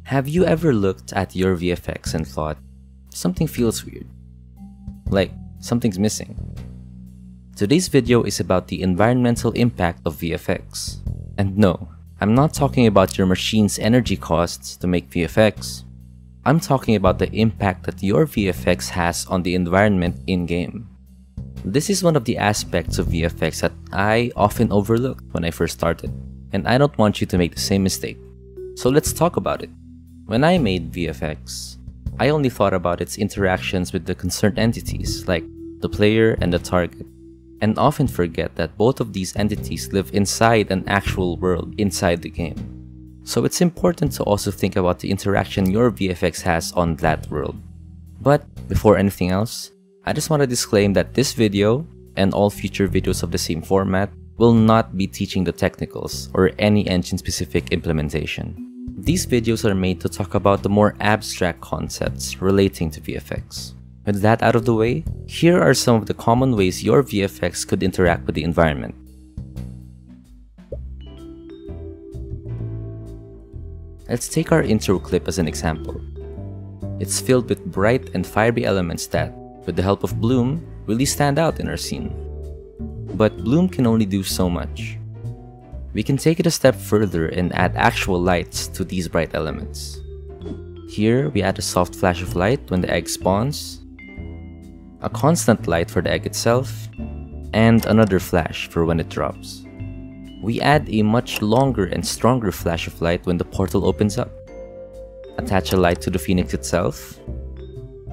Have you ever looked at your VFX and thought, something feels weird? Like, something's missing. Today's video is about the environmental impact of VFX. And no, I'm not talking about your machine's energy costs to make VFX. I'm talking about the impact that your VFX has on the environment in-game. This is one of the aspects of VFX that I often overlooked when I first started, and I don't want you to make the same mistake. So let's talk about it. When I made VFX, I only thought about its interactions with the concerned entities like the player and the target, and often forget that both of these entities live inside an actual world inside the game. So it's important to also think about the interaction your VFX has on that world. But before anything else, I just want to disclaim that this video, and all future videos of the same format, will not be teaching the technicals or any engine-specific implementation. These videos are made to talk about the more abstract concepts relating to VFX. With that out of the way, here are some of the common ways your VFX could interact with the environment. Let's take our intro clip as an example. It's filled with bright and fiery elements that, with the help of bloom, really stand out in our scene. But bloom can only do so much. We can take it a step further and add actual lights to these bright elements. Here, we add a soft flash of light when the egg spawns, a constant light for the egg itself, and another flash for when it drops. We add a much longer and stronger flash of light when the portal opens up, attach a light to the phoenix itself,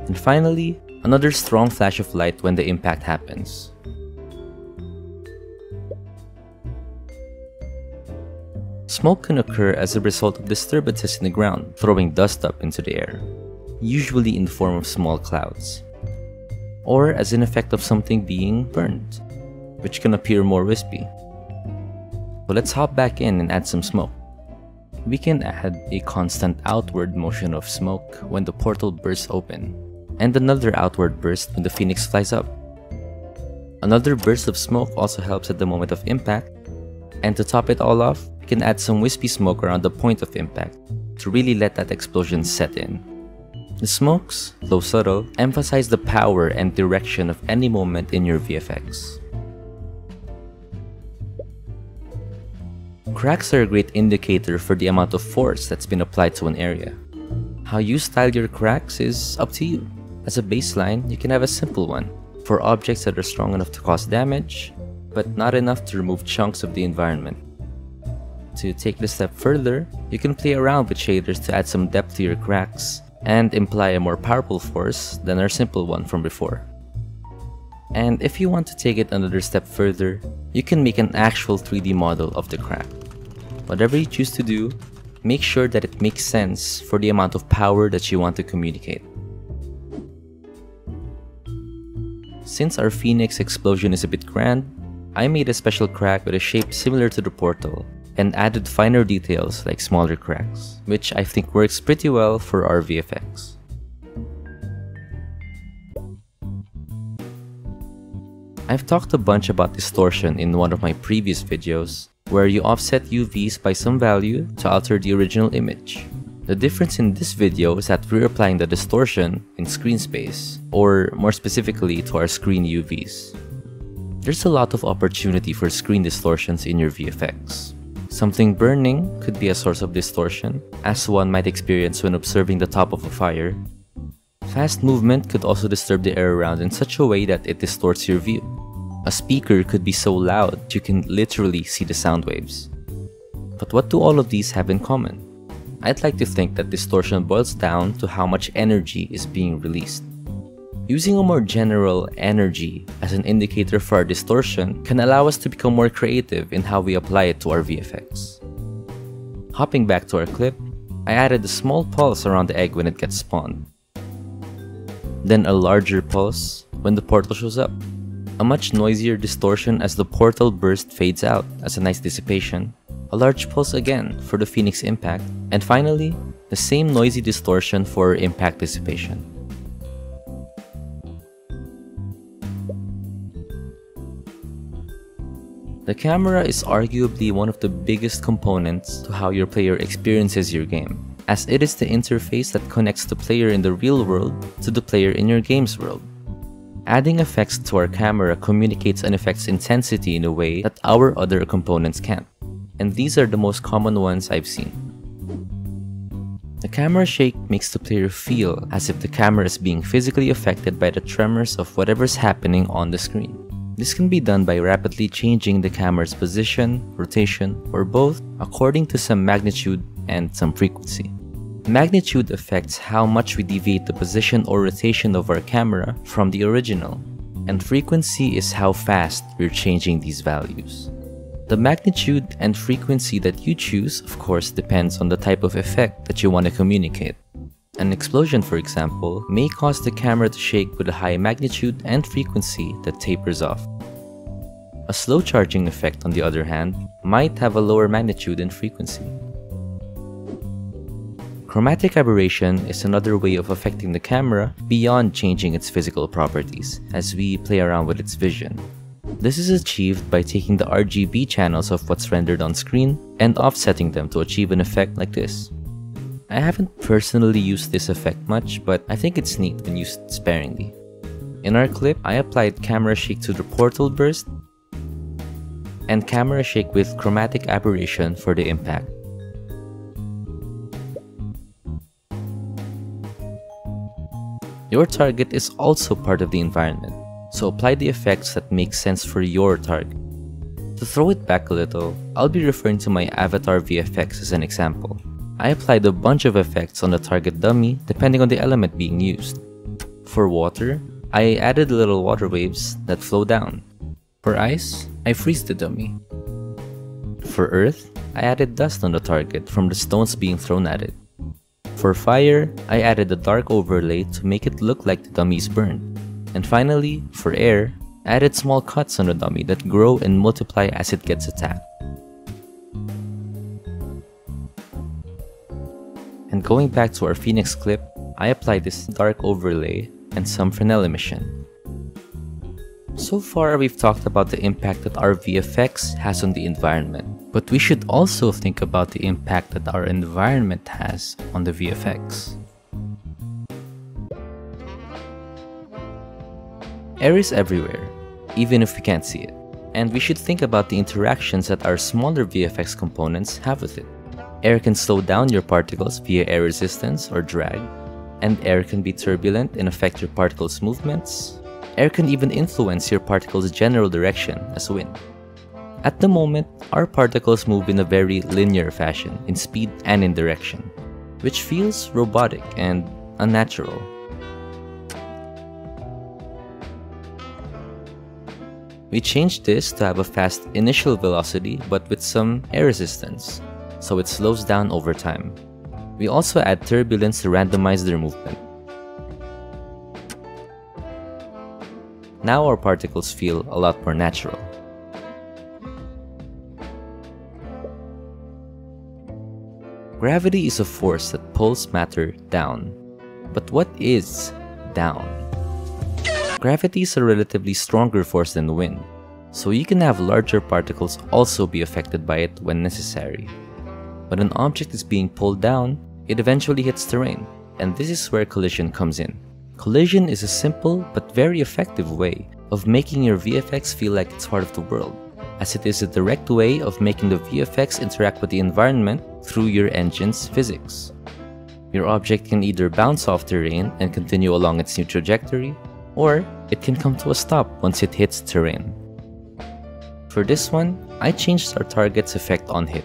and finally, another strong flash of light when the impact happens. Smoke can occur as a result of disturbances in the ground, throwing dust up into the air, usually in the form of small clouds, or as an effect of something being burned, which can appear more wispy. So let's hop back in and add some smoke. We can add a constant outward motion of smoke when the portal bursts open, and another outward burst when the phoenix flies up. Another burst of smoke also helps at the moment of impact, and to top it all off, we can add some wispy smoke around the point of impact to really let that explosion set in. The smokes, though subtle, emphasize the power and direction of any moment in your VFX. Cracks are a great indicator for the amount of force that's been applied to an area. How you style your cracks is up to you. As a baseline, you can have a simple one for objects that are strong enough to cause damage, but not enough to remove chunks of the environment. To take it a step further, you can play around with shaders to add some depth to your cracks and imply a more powerful force than our simple one from before. And if you want to take it another step further, you can make an actual 3D model of the crack. Whatever you choose to do, make sure that it makes sense for the amount of power that you want to communicate. Since our phoenix explosion is a bit grand, I made a special crack with a shape similar to the portal and added finer details like smaller cracks, which I think works pretty well for our VFX. I've talked a bunch about distortion in one of my previous videos, where you offset UVs by some value to alter the original image. The difference in this video is that we're applying the distortion in screen space, or more specifically to our screen UVs. There's a lot of opportunity for screen distortions in your VFX. Something burning could be a source of distortion, as one might experience when observing the top of a fire. Fast movement could also disturb the air around in such a way that it distorts your view. A speaker could be so loud that you can literally see the sound waves. But what do all of these have in common? I'd like to think that distortion boils down to how much energy is being released. Using a more general energy as an indicator for our distortion can allow us to become more creative in how we apply it to our VFX. Hopping back to our clip, I added a small pulse around the egg when it gets spawned. Then a larger pulse when the portal shows up. A much noisier distortion as the portal burst fades out as a nice dissipation. A large pulse again for the phoenix impact. And finally, the same noisy distortion for impact dissipation. The camera is arguably one of the biggest components to how your player experiences your game. as it is the interface that connects the player in the real world to the player in your game's world. Adding effects to our camera communicates an effect's intensity in a way that our other components can't, and these are the most common ones I've seen. The camera shake makes the player feel as if the camera is being physically affected by the tremors of whatever's happening on the screen. This can be done by rapidly changing the camera's position, rotation, or both according to some magnitude and some frequency. Magnitude affects how much we deviate the position or rotation of our camera from the original, and frequency is how fast we're changing these values. The magnitude and frequency that you choose, of course, depends on the type of effect that you want to communicate. An explosion, for example, may cause the camera to shake with a high magnitude and frequency that tapers off. A slow charging effect, on the other hand, might have a lower magnitude and frequency. Chromatic aberration is another way of affecting the camera beyond changing its physical properties, as we play around with its vision. This is achieved by taking the RGB channels of what's rendered on screen and offsetting them to achieve an effect like this. I haven't personally used this effect much, but I think it's neat when used sparingly. In our clip, I applied camera shake to the portal burst and camera shake with chromatic aberration for the impact. Your target is also part of the environment, so apply the effects that make sense for your target. To throw it back a little, I'll be referring to my avatar VFX as an example. I applied a bunch of effects on the target dummy depending on the element being used. For water, I added little water waves that flow down. For ice, I freeze the dummy. For earth, I added dust on the target from the stones being thrown at it. For fire, I added a dark overlay to make it look like the dummy is burned. And finally, for air, I added small cuts on the dummy that grow and multiply as it gets attacked. And going back to our Phoenix clip, I applied this dark overlay and some Fresnel emission. So far, we've talked about the impact that our VFX has on the environment, but we should also think about the impact that our environment has on the VFX. Air is everywhere, even if we can't see it, and we should think about the interactions that our smaller VFX components have with it. Air can slow down your particles via air resistance or drag, and air can be turbulent and affect your particles' movements. Air can even influence your particles' general direction as wind. At the moment, our particles move in a very linear fashion in speed and in direction, which feels robotic and unnatural. We changed this to have a fast initial velocity but with some air resistance, so it slows down over time. We also add turbulence to randomize their movement. Now our particles feel a lot more natural. Gravity is a force that pulls matter down. But what is down? Gravity is a relatively stronger force than wind, so you can have larger particles also be affected by it when necessary. When an object is being pulled down, it eventually hits terrain, and this is where collision comes in. Collision is a simple but very effective way of making your VFX feel like it's part of the world, as it is a direct way of making the VFX interact with the environment through your engine's physics. Your object can either bounce off terrain and continue along its new trajectory, or it can come to a stop once it hits terrain. For this one, I changed our target's effect on hit.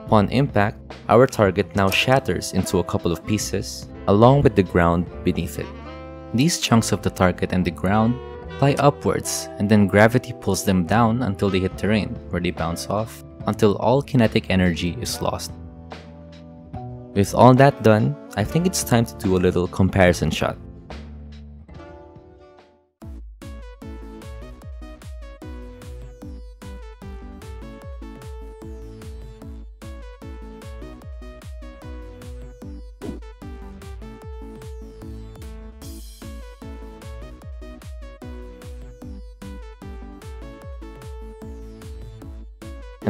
Upon impact, our target now shatters into a couple of pieces, along with the ground beneath it. These chunks of the target and the ground fly upwards, and then gravity pulls them down until they hit terrain, where they bounce off, until all kinetic energy is lost. With all that done, I think it's time to do a little comparison shot.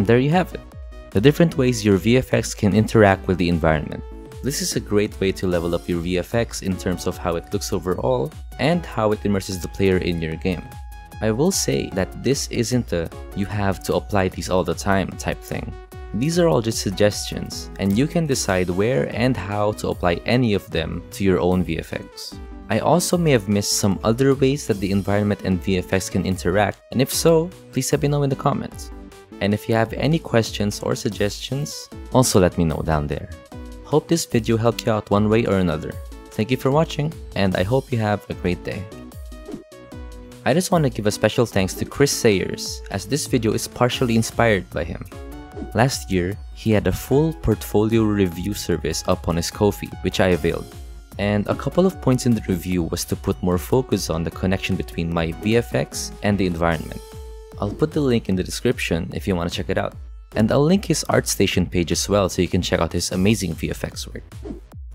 And there you have it. the different ways your VFX can interact with the environment. This is a great way to level up your VFX in terms of how it looks overall and how it immerses the player in your game. I will say that this isn't a "you have to apply these all the time" type thing. These are all just suggestions, and you can decide where and how to apply any of them to your own VFX. I also may have missed some other ways that the environment and VFX can interact, and if so, please let me know in the comments. And if you have any questions or suggestions, also let me know down there. Hope this video helped you out one way or another. Thank you for watching, and I hope you have a great day. I just want to give a special thanks to Chris Sayers, as this video is partially inspired by him. Last year, he had a full portfolio review service up on his Ko-fi, which I availed. And a couple of points in the review was to put more focus on the connection between my VFX and the environment. I'll put the link in the description if you want to check it out. And I'll link his ArtStation page as well so you can check out his amazing VFX work.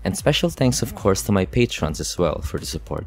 And special thanks of course to my patrons as well for the support.